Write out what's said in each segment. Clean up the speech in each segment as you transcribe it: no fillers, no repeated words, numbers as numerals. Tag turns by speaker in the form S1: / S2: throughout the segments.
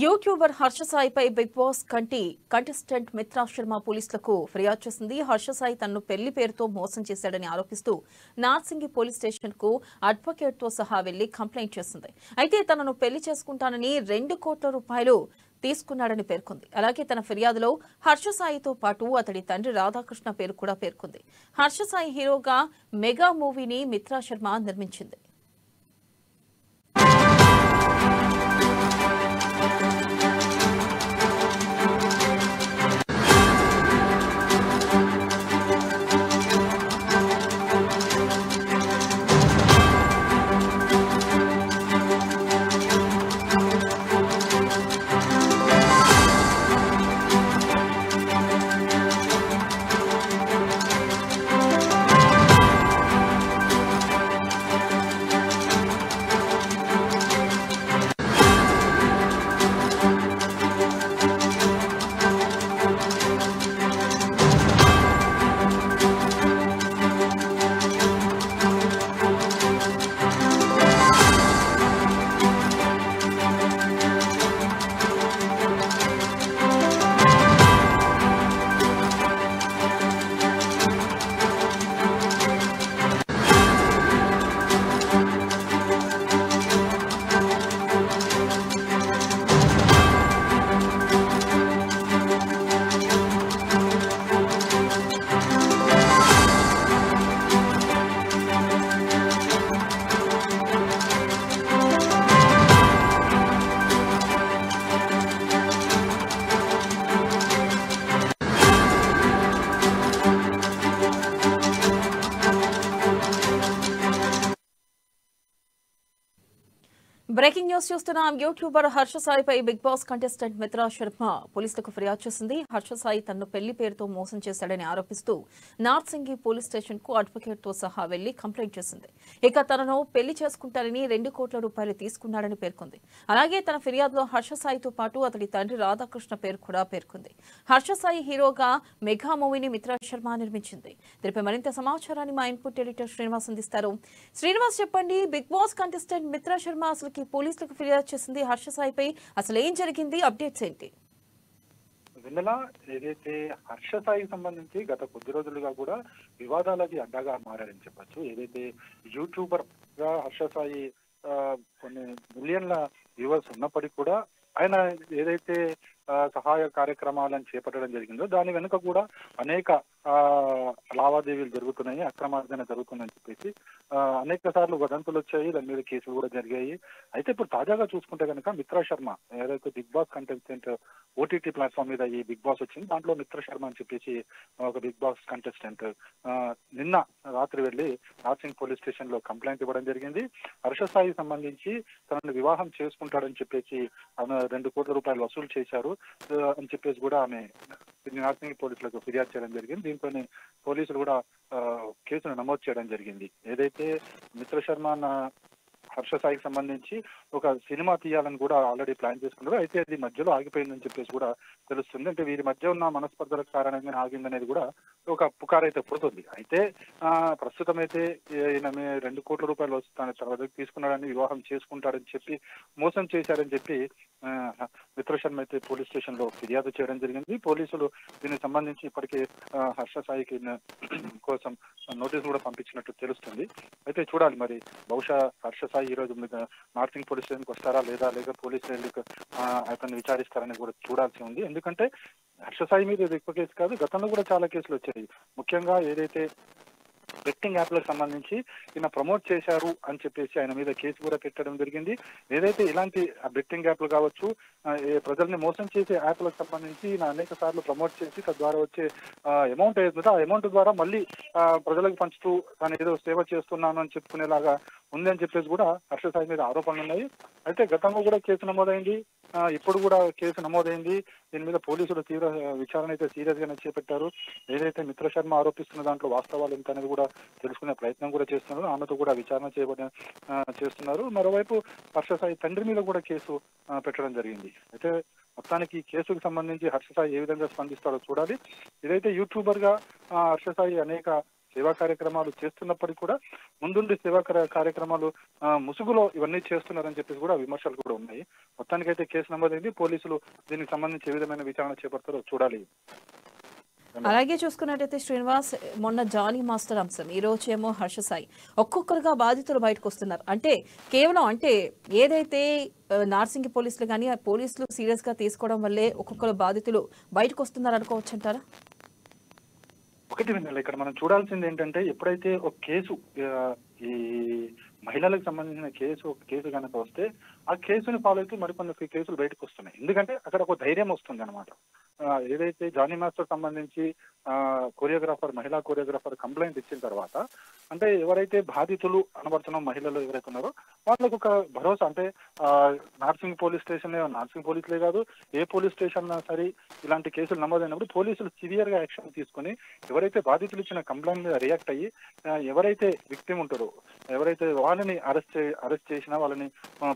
S1: YouTuber Harsha సాయిపై Bigg Boss contestant Mitra Sharma పోలీసులకు ఫిర్యాదు చేసింది. హర్ష సాయి తనను పెళ్లి పేరుతో మోసం చేశాడని ఆరోపిస్తూ నార్సింగి పోలీస్ స్టేషన్ కు అడ్వకేట్ తో సహా వెళ్లి కంప్లైంట్ చేసింది. అయితే తనను పెళ్లి చేసుకుంటానని 2 కోట్ల రూపాయలు తీసుకున్నాడని పేర్కొంది. అలాగే తన ఫిర్యాదులో హర్ష సాయితో పాటు అతడి తండ్రి రాధాకృష్ణ పేరు కూడా పేర్కొంది. హర్ష సాయి హీరోగా మెగా మూవీని మిత్రా శర్మ నిర్మించింది. బ్రేకింగ్ న్యూస్ చూస్తున్నాం. యూట్యూబర్ హర్ష సాయిపై Bigg Boss contestant Mitra Sharma పోలీసులకు ఫిర్యాదు చేసింది. హర్ష సాయి తనను పెళ్లి పేరుతో మోసం చేశాడని ఆరోపిస్తూ నార్సింగి పోలీస్ స్టేషన్ కు అడ్వకేట్ తో సహా వెళ్లి కంప్లైంట్ చేసింది. ఇక తనను పెళ్లి చేసుకుంటారని 2 కోట్ల రూపాయలు తీసుకున్నాడని పేర్కొంది. అలాగే తన ఫిర్యాదులో హర్ష సాయితో పాటు అతడి తండ్రి రాధాకృష్ణ పేరు కూడా పేర్కొంది. హర్ష సాయి హీరోగా మెగా మూవీని మిత్రా శర్మ నిర్మించింది. దీనిపై మరింత సమాచారాన్ని మా ఇన్పుట్ ఎడిటర్ శ్రీనివాస్ అందిస్తారు. శ్రీనివాస్, చెప్పండి, Bigg Boss contestant Mitra Sharma అసలు పోలీసులకు ఫిర్యాదు చేసింది హర్ష సాయిపై, అసలు ఏం జరిగింది, అప్డేట్స్ ఏంటి?
S2: వెన్నెల, ఏదైతే హర్ష సాయికి సంబంధించి గత కొద్ది రోజులుగా కూడా వివాదాలకి అడ్డగా మారారని చెప్పొచ్చు. ఏదైతే యూట్యూబర్ గా హర్ష సాయి కొన్ని మిలియన్ల వ్యూవర్స్ ఉన్నప్పటికీ కూడా ఆయన ఏదైతే సహాయ కార్యక్రమాలను చేపట్టడం జరిగిందో దాని వెనుక కూడా అనేక లావాదేవీలు జరుగుతున్నాయి, అక్రమార్జన జరుగుతుందని చెప్పేసి అనేక సార్లు వదంతులు వచ్చాయి, దాని మీద కేసులు కూడా జరిగాయి. అయితే ఇప్పుడు తాజాగా చూసుకుంటే కనుక మిత్రా శర్మ ఏదైతే Bigg Boss contestant OTT platform మీద ఈ బిగ్ బాస్ వచ్చింది, దాంట్లో మిత్రా శర్మ అని చెప్పేసి ఒక బిగ్ బాస్ కంటెస్టెంట్ నిన్న రాత్రి వెళ్లి నార్సింగ్ పోలీస్ స్టేషన్ లో కంప్లైంట్ ఇవ్వడం జరిగింది. హర్ష సాయికి సంబంధించి తనను వివాహం చేసుకుంటాడని చెప్పేసి ఆమె 2 కోట్ల రూపాయలు వసూలు చేశారు అని చెప్పేసి కూడా ఆమె నార్సింగ్ పోలీసులకు ఫిర్యాదు చేయడం జరిగింది. దీంతోనే పోలీసులు కూడా కేసును నమోదు చేయడం జరిగింది. ఏదైతే మిత్ర శర్మ హర్ష సాయికి సంబంధించి ఒక సినిమా తీయాలని కూడా ఆల్రెడీ ప్లాన్ చేసుకున్నారు. అయితే అది మధ్యలో ఆగిపోయిందని చెప్పేసి కూడా తెలుస్తుంది. అంటే వీరి మధ్య ఉన్న మనస్పర్ధల కారణంగా ఆగిందనేది కూడా ఒక పుకారు అయితే పుడుతుంది. అయితే ప్రస్తుతం అయితే ఈయన 2 కోట్ల రూపాయలు తన తర్వాత తీసుకున్నాడని, వివాహం చేసుకుంటాడని చెప్పి మోసం చేశారని చెప్పి మిత్ర శర్మ అయితే పోలీస్ స్టేషన్ లో ఫిర్యాదు చేయడం జరిగింది. పోలీసులు దీనికి సంబంధించి ఇప్పటికే హర్ష సాయికి కోసం నోటీసులు కూడా పంపించినట్టు తెలుస్తుంది. అయితే చూడాలి మరి, బహుశా హర్ష సాయి ఈ రోజు నార్సింగ్ పోలీస్ స్టేషన్కి వస్తారా లేదా, లేక పోలీసులు అతన్ని విచారిస్తారని కూడా చూడాల్సి ఉంది. ఎందుకంటే హర్ష సాయి మీద ఇది ఎక్కువ కేసు కాదు, గతంలో కూడా చాలా కేసులు వచ్చాయి. ముఖ్యంగా ఏదైతే బెట్టింగ్ యాప్లకు సంబంధించి ఈయన ప్రమోట్ చేశారు అని చెప్పేసి ఆయన మీద కేసు కూడా పెట్టడం జరిగింది. ఏదైతే ఇలాంటి బెట్టింగ్ యాప్లు కావచ్చు, ప్రజల్ని మోసం చేసే యాప్లకు సంబంధించి ఈయన అనేక సార్లు ప్రమోట్ చేసి తద్వారా వచ్చే అమౌంట్ ఏదైతే ఆ అమౌంట్ ద్వారా మళ్ళీ ప్రజలకు పంచుతూ తాను ఏదో సేవ చేస్తున్నాను అని చెప్పుకునేలాగా ఉంది అని చెప్పేసి కూడా హర్ష సాయి మీద ఆరోపణలు ఉన్నాయి. అయితే గతంలో కూడా కేసు నమోదైంది, ఇప్పుడు కూడా కేసు నమోదైంది. దీని మీద పోలీసులు తీవ్ర విచారణ అయితే సీరియస్ గానే చేపట్టారు. ఏదైతే మిత్ర శర్మ ఆరోపిస్తున్న దాంట్లో వాస్తవాలు ఎంత అనేది కూడా తెలుసుకునే ప్రయత్నం కూడా చేస్తున్నారు. ఆమెతో కూడా విచారణ చేస్తున్నారు. మరోవైపు హర్ష సాయి తండ్రి మీద కూడా కేసు పెట్టడం జరిగింది. అయితే మొత్తానికి ఈ కేసుకు సంబంధించి హర్ష సాయి ఏ విధంగా స్పందిస్తారో చూడాలి. ఇదైతే యూట్యూబర్ గా హర్ష సాయి అనేక సేవా కార్యక్రమాలు చేస్తున్నప్పటికీ కూడా ముందుండి సేవా కార్యక్రమాలు ముసుగులో ఇవన్నీ చేస్తున్నారని చెప్పేసి కూడా విమర్శలు కూడా ఉన్నాయి. మొత్తానికైతే కేసు నమోదైంది. పోలీసులు దీనికి సంబంధించి ఏ విధమైన విచారణ చేపడతారో చూడాలి.
S1: అలాగే చూసుకున్నట్టయితే శ్రీనివాస్, మొన్న జానీ మాస్టర్ అంశం, ఈ రోజేమో హర్ష సాయి, ఒక్కొక్కరుగా బాధితులు బయటకు వస్తున్నారు. అంటే కేవలం ఏదైతే నార్సింగి పోలీసులు కానీ ఆ పోలీసులు సీరియస్ గా తీసుకోవడం వల్లే ఒక్కొక్కరు బాధితులు బయటకు వస్తున్నారు అనుకోవచ్చు అంటారా?
S2: ఒకటి వినాలి ఇక్కడ మనం చూడాల్సింది ఏంటంటే, ఎప్పుడైతే ఒక కేసు ఈ మహిళలకు సంబంధించిన కేసు కనుక వస్తే ఆ కేసుని ఫాలో అయితే మరికొన్ని కేసులు బయటకు వస్తున్నాయి. ఎందుకంటే అక్కడ ఒక ధైర్యం వస్తుంది అనమాట. ఏదైతే జానీ మాస్టర్ సంబంధించి మహిళా కోరియోగ్రాఫర్ కంప్లైంట్ ఇచ్చిన తర్వాత, అంటే ఎవరైతే బాధితులు అనబడుతున్న మహిళలు ఎవరైతే ఉన్నారో వాళ్ళకు ఒక భరోసా, అంటే నార్సింగ్ పోలీస్ పోలీసులే కాదు, ఏ పోలీస్ స్టేషన్ సరే ఇలాంటి కేసులు నమోదైనప్పుడు పోలీసులు సివియర్ గా యాక్షన్ తీసుకుని ఎవరైతే బాధితులు ఇచ్చిన కంప్లైంట్ మీద రియాక్ట్ అయ్యి ఎవరైతే విక్టిమ్ ఉంటారో, ఎవరైతే వాళ్ళని అరెస్ట్ చేసినా, వాళ్ళని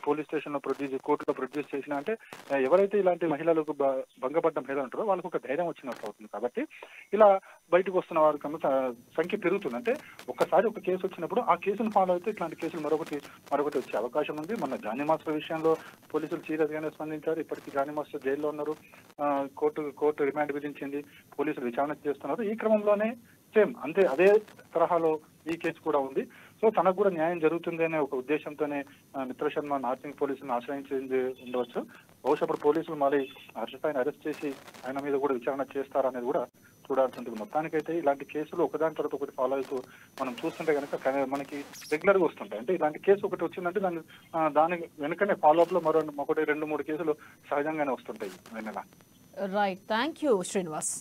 S2: పోలీస్ స్టేషన్ లో కోర్టులో ప్రొడ్యూస్ చేసినా, అంటే ఎవరైతే ఇలాంటి మహిళలకు భంగపడ్డ మహిళలు ఉంటారో వాళ్ళకు ఒక ధైర్యం వచ్చినట్టు అవుతుంది. కాబట్టి ఇలా బయటకు వస్తున్న వారి సంఖ్య పెరుగుతుంది. అంటే ఒక్కసారి ఒక కేసు వచ్చినప్పుడు ఆ కేసును ఫాలో అయితే ఇట్లాంటి కేసులు మరొకటి వచ్చే అవకాశం ఉంది. మన జానీ మాస్టర్ విషయంలో పోలీసులు సీరియస్ గానే స్పందించారు. ఇప్పటికీ జానీ మాస్టర్ జైల్లో ఉన్నారు. కోర్టు రిమాండ్ విధించింది. పోలీసులు విచారణ చేస్తున్నారు. ఈ క్రమంలోనే సేమ్ అదే తరహాలో ఈ కేసు కూడా ఉంది. సో తనకు కూడా న్యాయం జరుగుతుంది అనే ఒక ఉద్దేశంతోనే మిత్ర శర్మ నార్సింగ్ పోలీసులను ఆశ్రయించింది ఉండవచ్చు. బహుశా ఇప్పుడు పోలీసులు మళ్ళీ హర్ష సాయిని అరెస్ట్ చేసి ఆయన మీద కూడా విచారణ చేస్తారనేది కూడా చూడాల్సి ఉంటుంది. మొత్తానికైతే ఇలాంటి కేసులు ఒకదాని తర్వాత ఒకటి ఫాలో అవుతూ మనం చూస్తుంటే కనుక మనకి రెగ్యులర్ గా వస్తుంటాయి. అంటే ఇలాంటి కేసు ఒకటి వచ్చిందంటే దాని వెనుకనే ఫాలో అప్ లో ఒకటి 2-3 కేసులు సహజంగానే వస్తుంటాయి.
S1: Right, thank you Srinivas.